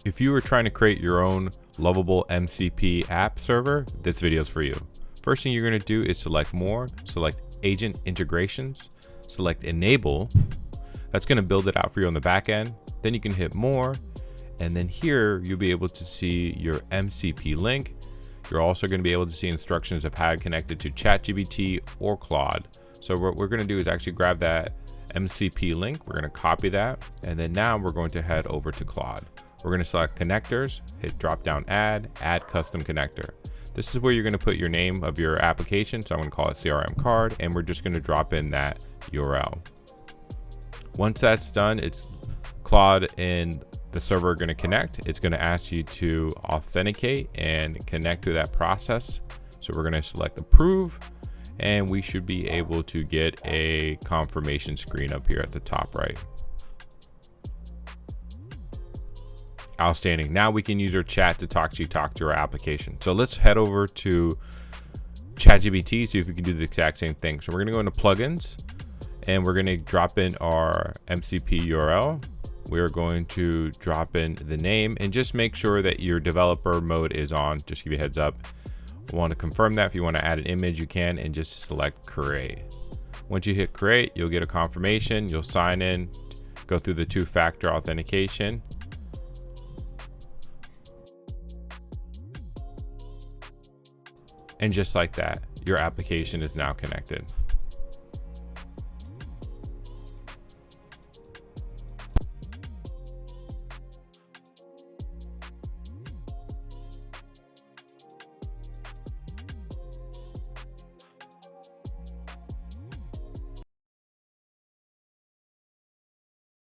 If you were trying to create your own Lovable MCP app server, this video is for you. First thing you're going to do is select more, select agent integrations, select enable. That's going to build it out for you on the back end. Then you can hit more, and then here you'll be able to see your MCP link. You're also going to be able to see instructions of how to connect it to ChatGPT or Claude. So what we're going to do is actually grab that MCP link. We're going to copy that, and then now we're going to head over to Claude. We're going to select connectors, hit drop down add custom connector. This is where you're going to put your name of your application. So I'm going to call it CRM card, and we're just going to drop in that URL. Once that's done, it's Claude and the server are going to connect. It's going to ask you to authenticate and connect to that process. So we're going to select approve, and we should be able to get a confirmation screen up here at the top right. Outstanding. Now we can use our chat to talk to your application. So let's head over to ChatGPT, see if we can do the exact same thing. So we're going to go into plugins, and we're going to drop in our MCP URL. We're going to drop in the name, and just make sure that your developer mode is on. Just give you a heads up. We want to confirm that. If you want to add an image, you can, and just select create. Once you hit create, you'll get a confirmation. You'll sign in, go through the two-factor authentication. And just like that, your application is now connected.